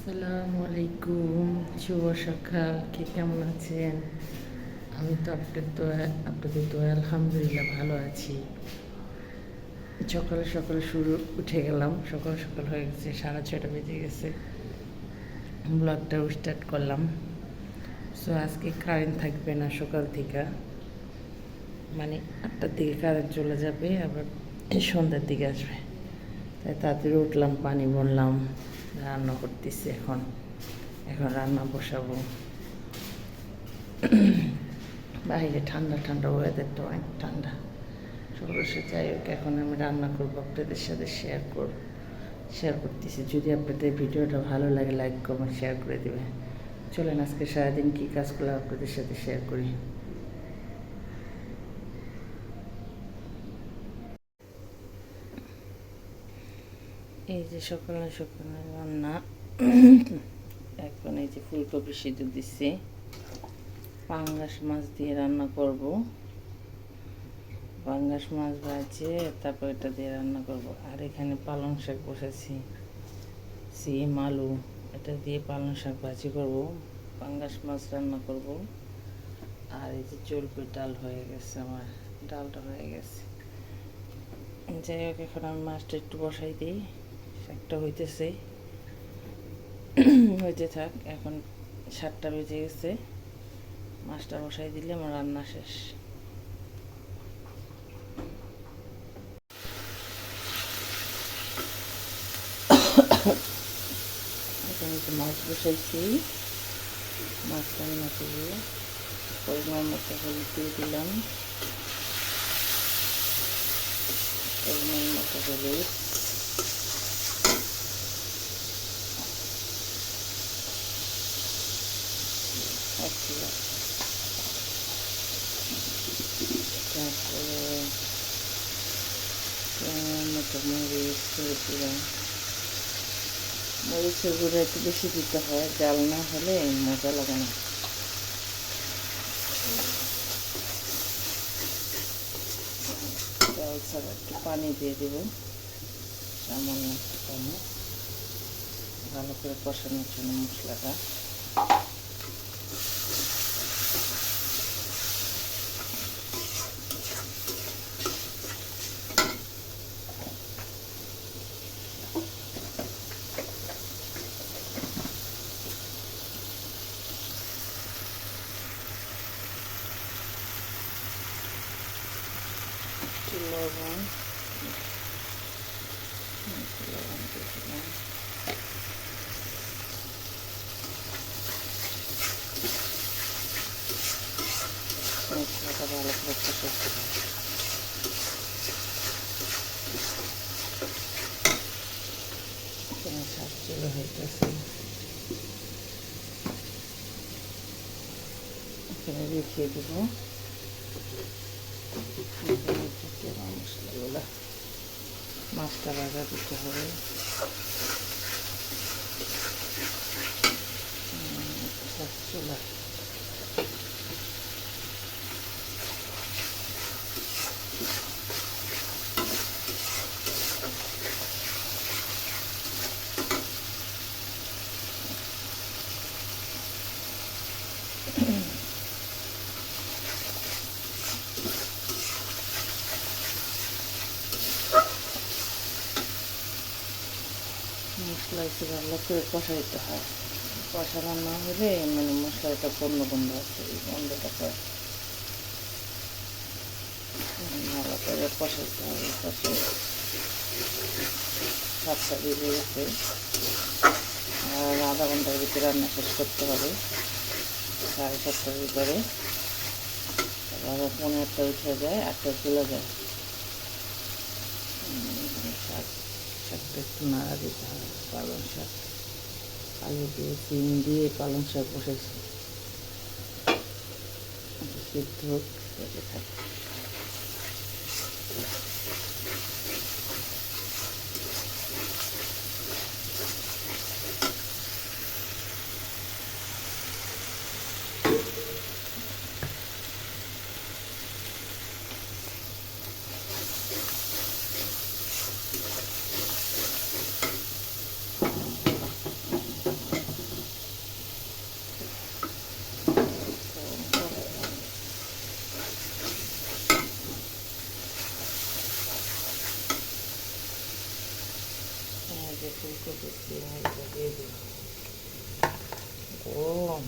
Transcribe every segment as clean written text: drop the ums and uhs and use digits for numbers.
আসসালামু আলাইকুম, শুভ সকাল। কে কেমন আছেন? আমি তো আপনাদের তো আলহামদুলিল্লাহ ভালো আছি। সকালে সকালে উঠে গেলাম, সকাল সকাল হয়ে গেছে, 6:30 বেজে গেছে। ব্লগটা স্টার্ট করলাম। সো আজকে কারেন্ট থাকবে না সকাল থেকে, মানে 8টার দিকে কারেন্ট চলে যাবে, আবার সন্ধ্যার দিকে আসবে। তাই তাড়াতাড়ি উঠলাম, পানি ভরলাম, রান্না করতেছি। এখন রান্না বসাবো। বাইরে ঠান্ডা ঠান্ডা, ওয়েদারটা অনেক ঠান্ডা। সে যাই হোক, এখন আমি রান্না করবো, আপনাদের সাথে শেয়ার করতেছি। যদি আপনাদের ভিডিওটা ভালো লাগে, লাইক কমেন্ট শেয়ার করে দেবেন। চলেন আজকে সারাদিন কী কাজ করলাম আপনাদের সাথে শেয়ার করি। এই যে সকালে সকালে রান্না। এখন এই যে ফুলকপি সিদ্ধ দিচ্ছি, পাঙ্গাস মাছ দিয়ে রান্না করব। পাঙ্গাস মাছ ভাজে তারপর এটা দিয়ে রান্না করব। আর এখানে পালং শাক বসেছি, সিম আলু এটা দিয়ে পালং শাক ভাজি করব, পাঙ্গাস মাছ রান্না করব। আর এই যে চর্বির ডাল হয়ে গেছে, আমার ডালটা হয়ে গেছে। যাই হোক, এখন আমি মাছটা একটু বসাই দিই। শাকটা হইতেছে, হইতে থাক। এখন 7টা বেজে গেছে, মাছটা বসাই দিলে আমার রান্না শেষ। এখানে তো মাছ বসাইছি, মাছ রান্না করবো। পরিমাণ মতো হলুদ দিয়ে দিলাম, পরিমাণ মতো হলুদ, তারপরে পরিমাণ মতো মরিচ করে দিলাম। মরিচের গুঁড়ো একটু বেশি দিতে হয়, জাল না হলে মজা লাগে না। চাল ছাড়া একটু পানি দিয়ে দেবো, সামান্য একটু পানি, ভালো করে কষানোর জন্য মশলাটা। লবণ দিয়ে দিলাম, মশলাটা ভালো করে কষাতে হবে। এখানে শাক চলে হইতেছে, এখানে রেখে দেবো মশলাগুলো। মাছটা ভাজা দিতে হবে, শাক চুলা। মশলা একটু ভালো করে কষাইতে হয়, কষানো না হলে মানে মশলাটা গন্ধ গন্ধ আছে, এই গন্ধটা ভালো করে কষাইতে হবে। কষে 7টা বেজে গেছে, আর আধা ঘন্টার ভিতরে রান্না শেষ করতে হবে। 7:30টার ভিতরে আবার 15টা উঠে যায়, 8টা চলে যায়। শাকটা একটু নাড়া দিতে হবে। পালং শাক আলু দিয়ে সিম দিয়ে পালং শাক বসাইছি, সিদ্ধ হতে থাকে। চিংড়িটা দিয়ে দিই। গরম।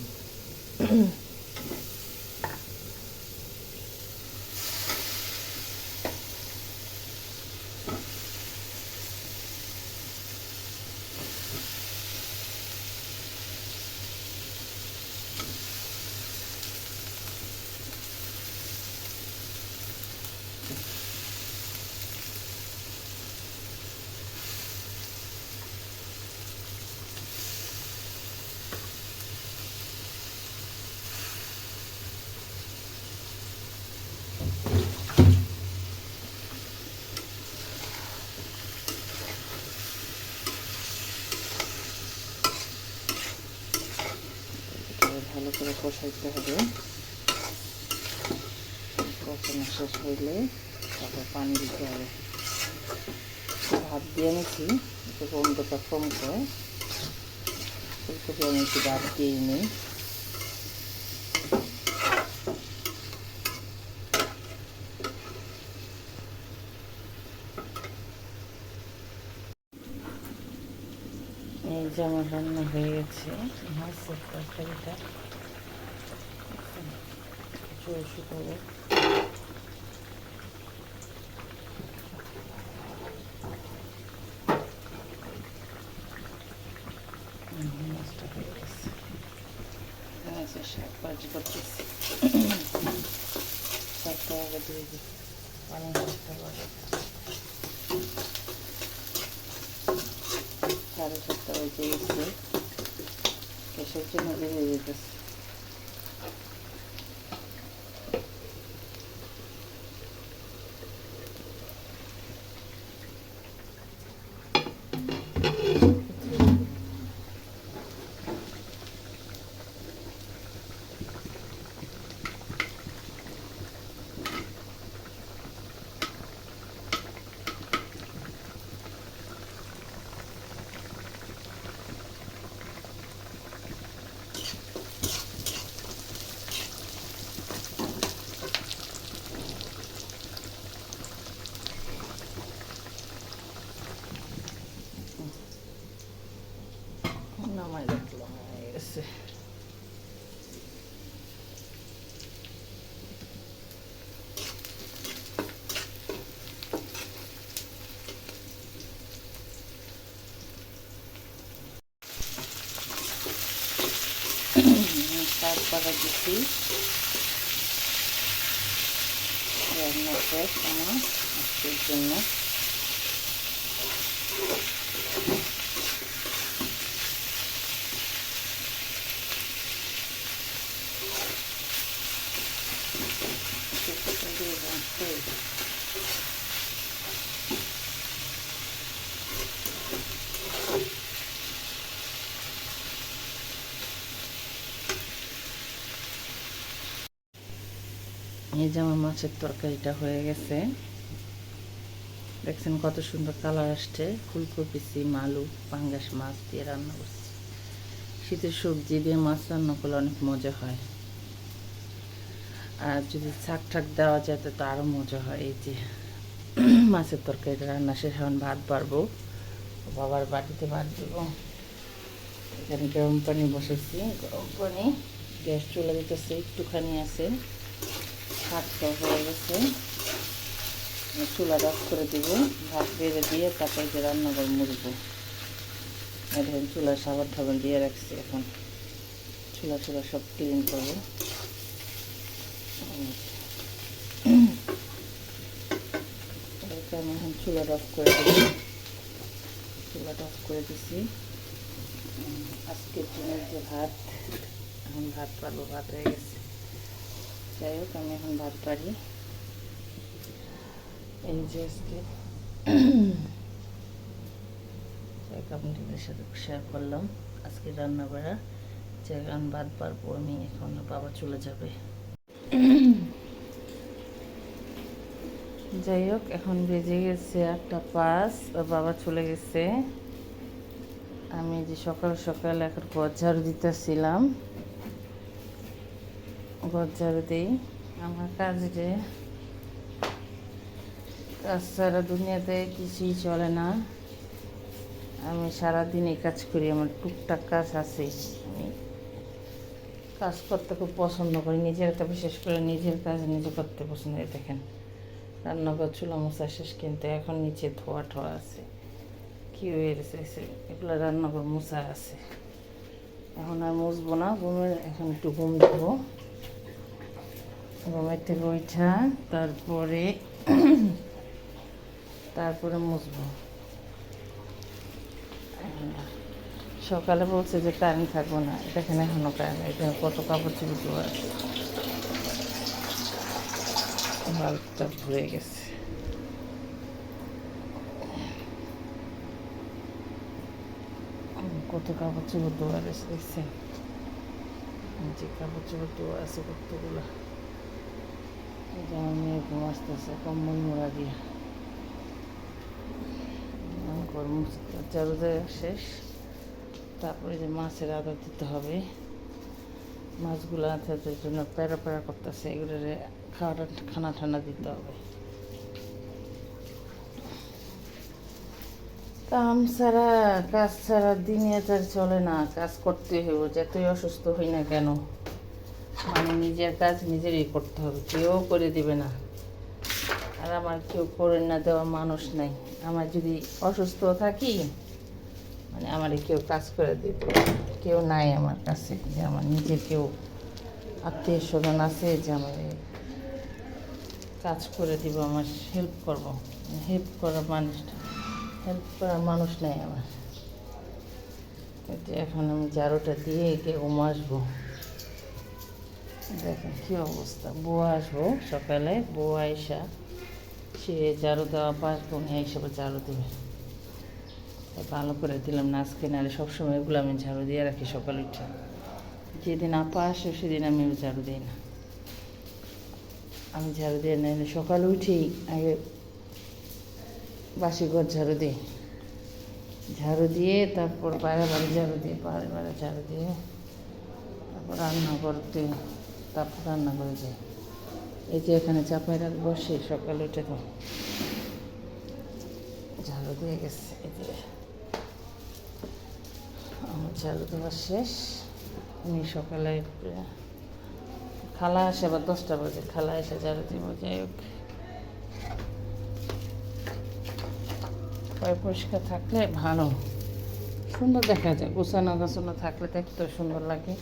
ভালো করে কষাইতে হবে। কষানো শেষ হইলে তারপর পানি দিতে হবে। ভাত দিয়ে নিচ্ছি, একটু গন্ধটা কম করে ফুলকপি আমি একটু ভাত দিয়েই নিই। এই যে আমার রান্না হয়ে গেছে, মাছের তরকারিটা শুকাবো। মাছটা হয়ে গেছে, শাক ভাজি করতেছি। শাকটা আগে দিয়ে দিই, পালং শাকটা বাজে। 7:30 বেজে গেছে, গ্যাসের জন্য বেজে যেতেছে। নামাই রাখলাম, হয়ে গেছে। শাক পাকা দিচ্ছি, রান্না শেষ আমার আজকের জন্য। এই যে আমার মাছের তরকারিটা হয়ে গেছে, দেখছেন কত সুন্দর কালার আসছে। ফুলকপি, সিম, আলু, পাঙ্গাস মাছ দিয়ে রান্না করছি। শীতের সবজি দিয়ে মাছ রান্না করলে অনেক মজা হয়, আর যদি শাক ঠাক দেওয়া যায় তো আরও মজা হয়। এই যে মাছের তরকারিটা রান্না শেষ, এখন ভাত বাড়বো, বাবার বাটিতে ভাত দেবো। এখানে গরম পানি বসেছি, গরম পানি, গ্যাস চলে যেতেছে, একটুখানি আছে, ভাতটা হয়ে গেছে। চুলা অফ করে দিব, ভাত বেড়ে দিয়ে তারপরে যে রান্নাঘর মুড়বো। এখন চুলা সাবান টাবান দিয়ে রাখছি, এখন চুলা সব ক্লিন করবো। আমি এখন চুলাটা অফ করে দিই, চুলাটা অফ করে দিছি। আজকের দিনের যে ভাত, এখন ভাত পারবো, ভাত হয়ে গেছে। যাই হোক, আমি এখন ভাত পারি। এই যে আজকে আপনাদের সাথে শেয়ার করলাম আজকে রান্না বাড়া। যে এখন ভাত পারবো আমি, এখন বাবা চলে যাবে। যাই হোক, এখন বেজে গেছে 8:05, বাবা চলে গেছে। আমি যে সকাল সকাল এখন ঘর ঝাড়ু দিতেছিলাম, ঘর ঝাড়ু দিই। আমার কাজে কাজ ছাড়া দুনিয়াতে কিছুই চলে না। আমি সারাদিন এই কাজ করি, আমার টুকটাক কাজ আছে। আমি কাজ করতে খুব পছন্দ করি, নিজের কাজ, বিশেষ করে নিজের কাজ নিজে করতে পছন্দ করি। দেখেন রান্নাঘর চুলা মোছা শেষ, কিন্তু এখন নিচে ধোয়া ঠোয়া আছে, কী হয়ে গেছে এগুলো রান্নাঘর মোছা আছে। এখন আর মুছবো না, এখন একটু ঘুম দেবো। ঘুমের থেকে ওইটা তারপরে মুছবো। সকালে বলছে যে কারেন্ট থাকবো না, দেখেন এখনও কারেন্ট, এটা কত কাপড় চোপড় আছে, বাল্বটা ঘুরে গেছে। কত কাপড় চোপড় ধোয়া রয়েছে দেখছেন, যে কাপড় চোপড় ধোয়া আছে কতগুলো। আমার মেয়ে ঘুম আসতেছে কম্বল মোড়া দিয়ে। গরম ঝাড়ু দেওয়া শেষ, তারপরে যে মাছের আদর দিতে হবে। মাছগুলো আদার জন্য প্যারা প্যারা করতেছে, এগুলো খানা ঠান্ডা দিতে হবে। কাজ ছাড়া দিনে তার চলে না, কাজ করতে হইব, যতই অসুস্থ হই না কেন। মানে নিজের কাজ নিজেরই করতে হবে, কেউ করে দিবে না। আর আমার কেউ করে না দেওয়া মানুষ নাই। আমার যদি অসুস্থ থাকি, মানে আমার কেউ কাজ করে দিবে কেউ নাই আমার কাছে, যে আমার নিজের কেউ আত্মীয় স্বজন আছে যে আমার কাজ করে দিব, আমার হেল্প করবো। হেল্প করার মানুষ নাই আমার। এখন আমি ঝাড়ুটা দিয়ে গিয়ে আসবো। দেখেন কী অবস্থা, বুয়া আসবো সকালে, বুয়া আইসা সে ঝাড়ু দেওয়া পাসবো, নিয়ে হিসাবে ঝাড়ু দেবে। ভালো করে দিলাম না আজকে, নাহলে সবসময় এগুলো আমি ঝাড়ু দিয়ে রাখি সকালে উঠে। যেদিন আপা আসে সেদিন আমি ঝাড়ু দিই না, আমি ঝাড়ু দিয়ে নাইলে সকালে উঠেই আগে বাসি ঘর ঝাড়ু দিই, ঝাড়ু দিয়ে তারপর বাইরে বাড়ি ঝাড়ু দিয়ে, বাইরে ঝাড়ু দিয়ে তারপর রান্না করতে, তারপর রান্না করে যাই। এই যে এখানে চাপাই রাখ বসে সকালে উঠে তো ঝাড়ু দিয়ে গেছে। এই যে আমার ঝাড়ু দেওয়া শেষ। আমি সকালে খালা আসে আবার 10টা বাজে, খালা এসে ঝাড়ু দিব। যাই হোক, পরিষ্কার থাকলে ভালো, সুন্দর দেখা যায়। গোছানো গাছানো থাকলে দেখতে সুন্দর লাগে,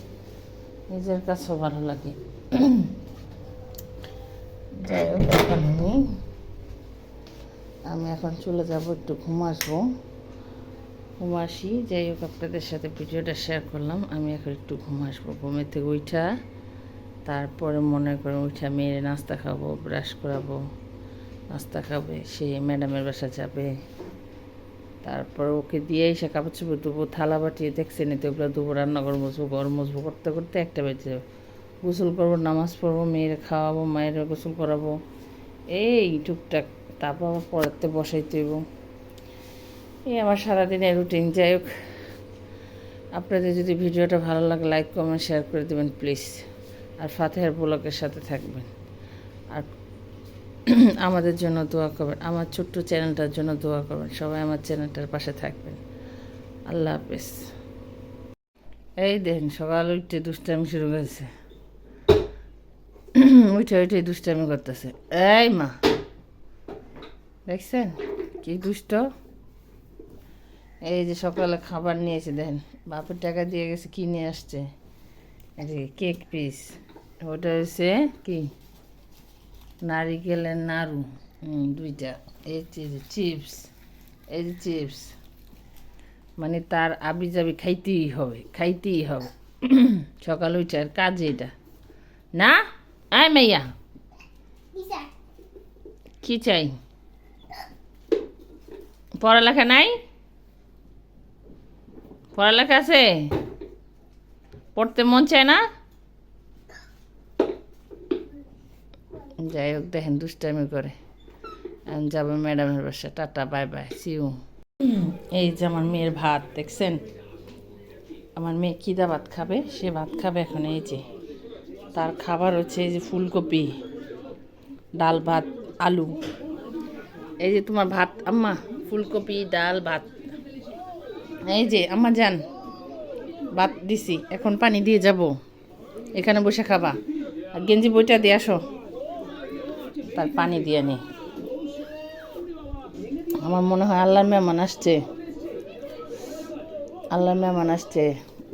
নিজের কাছেও ভালো লাগে। যাই হোক, এখন আমি এখন চলে যাব, একটু ঘুম আসি। যাই হোক, আপনাদের সাথে ভিডিওটা শেয়ার করলাম। আমি এখন একটু ঘুম আসবো, ঘুমের থেকে উঠা তারপরে মনে করেন উঠা মেয়ের নাস্তা খাবো, ব্রাশ করাবো, নাস্তা খাবে, সে ম্যাডামের বাসা যাবে। তারপর ওকে দিয়ে এসে কাপড় চোপড় দেবো, থালা বাটিয়ে দেখছেন, তো ওগুলো দেবো, রান্নাঘর মুছবো, ঘর মুছবো, করতে করতে 1টা বেজে যাবে। গোসল করবো, নামাজ পড়বো, মেয়ের খাওয়াবো, মায়ের গোসল করাবো, এই টুকটাক। তারপর আবার পড়াতে বসাইতে হইব। এই আমার সারাদিনের রুটিন। যাই হোক, আপনাদের যদি ভিডিওটা ভালো লাগে লাইক কমেন্ট শেয়ার করে দেবেন প্লিজ। আর ফাতেহার ব্লগের সাথে থাকবেন, আর আমাদের জন্য দোয়া করবেন, আমার ছোট্ট চ্যানেলটার জন্য দোয়া করবেন। সবাই আমার চ্যানেলটার পাশে থাকবেন। আল্লাহ হাফেজ। এই দেখেন সকাল উঠে দুষ্টামি শুরু করেছে, উঠে দুষ্টামি করতেছে। এই মা দেখছেন কি দুষ্ট। এই যে সকালে খাবার নিয়েছে, দেখেন বাপের টাকা দিয়ে গেছে, কি নিয়ে আসছে, এই যে কেক পিস, ওটা হচ্ছে কি নারিকেলের নাড়ু, 2টা। এই যে চিপস, এই যে চিপস, মানে তার আবি যাবি খাইতেই হবে। সকাল উঠে আর কাজ এটা না। আয় মাইয়া, কি চাই? পড়ালেখা নাই? পড়ালেখা আছে, পড়তে মন চায় না? যাই হোক, দেখেন দুষ্টামি করে। আমি যাবো ম্যাডামের বাসা, টাটা বাই বাই, সিউ। এই যে আমার মেয়ের ভাত দেখছেন, আমার মেয়ে খিদা ভাত খাবে, সে ভাত খাবে এখন। এই যে তার খাবার হচ্ছে এই যে ফুলকপি, ডাল, ভাত, আলু। এই যে তোমার ভাত আম্মা, ফুলকপি, ডাল, ভাত। এই যে আমার জান ভাত দিছি, এখন পানি দিয়ে যাব, এখানে বসে খাবা। আর গেঞ্জি বইটা দিয়ে আসো, তার পানি দিয়ে নি। আমার মনে হয় আল্লাহর মেহমান আসছে, আল্লাহর মেহমান আসছে,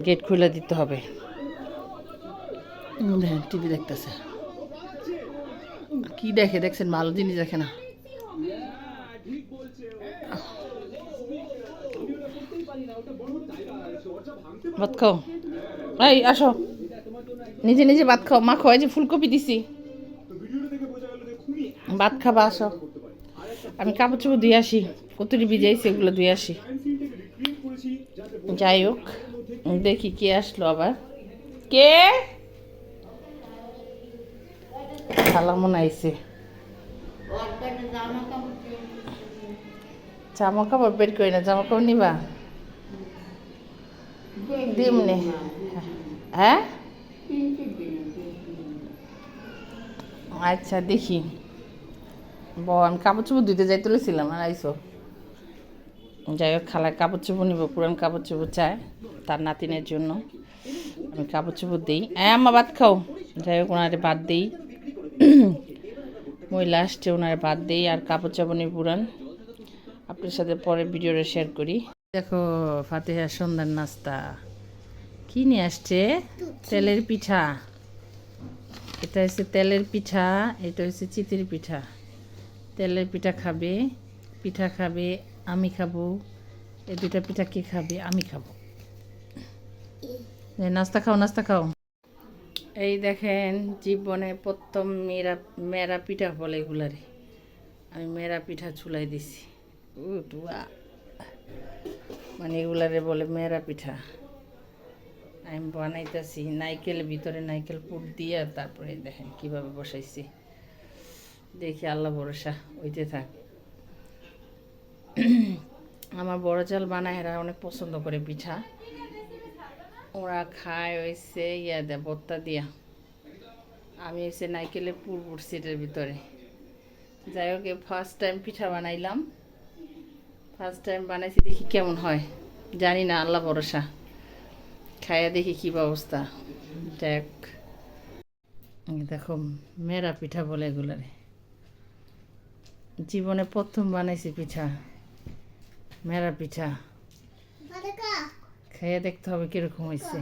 গেট খুলে দিতে হবে। দেখেন টিভি দেখতেছে, কি দেখে দেখছেন? ভালো জিনিস দেখে না। ভাত খাও, এই আসো, নিজে নিজে ভাত খাও। মা খাওয়াই যে ফুলকপি দিছি, ভাত খাবা, আসো। আমি কাপড় চোপড় ধুয়ে আসি, কতটি ভিজাইছি এগুলো ধুয়ে আসি। যাই হোক, দেখি কে আসলো আবার। কে? খালা মনে আইছে। জামা কাপড় বের করি না, জামা কাপড় নিবা? দিমনে। হ্যাঁ, আচ্ছা দেখি। আমি কাপড় চোপড় ধুতে যাই তুলেছিলাম আর আইসো। যাই হোক, খালার কাপড় চোপড় নিব, পুরান কাপড় চোপড় চায় তার নাতিনের জন্য। আমি কাপড় চোপড় দিই। হ্যাঁ আম্মা ভাত খাও। যাই হোক, ওনারে ভাত দিই। মহিলা আসছে, ওনারে ভাত দিই আর কাপড় চোপড় নিই পুরান। আপনার সাথে পরে ভিডিওটা শেয়ার করি। দেখো ফাতেহার সন্ধ্যার নাস্তা কি নিয়ে আসছে? তেলের পিঠা। এটা হচ্ছে তেলের পিঠা, এটা হচ্ছে চিতির পিঠা। তেলের পিঠা খাবে, পিঠা খাবে, আমি খাবো। এই দুটা পিঠা কে খাবে? আমি খাবো। নাস্তা খাও, নাস্তা খাও। এই দেখেন, জীবনে প্রথম মেয়েরা মেরা পিঠা বলে এগুলারে। আমি মেরা পিঠা চুলাই দিছি। মানে এগুলারে বলে মেরা পিঠা। আমি বানাইতেছি নাইকেল, ভিতরে নাইকেল পুর দিয়ে, তারপরে দেখেন কিভাবে বসাইছি। দেখি, আল্লাহ ভরসা ওইতে থাক। আমার বড় চাল বানায়, এরা অনেক পছন্দ করে পিঠা। ওরা খায় হয়েছে ইয়া দেয়, ভর্তা দিয়া। আমি হচ্ছে নাইকেলের পুর পড়ছি এটার ভিতরে। যাই হোক, ফার্স্ট টাইম পিঠা বানাইলাম, ফার্স্ট টাইম বানাইছি, দেখি কেমন হয়। জানি না, আল্লাহ ভরসা। খাইয়া দেখি কী ব্যবস্থা। দেখ, দেখো মেরা পিঠা বলে এগুলারে। জীবনে প্রথম বানাইছি পিঠা, মেরা পিঠা। খাইয়া দেখতে হবে কিরকম হয়েছে।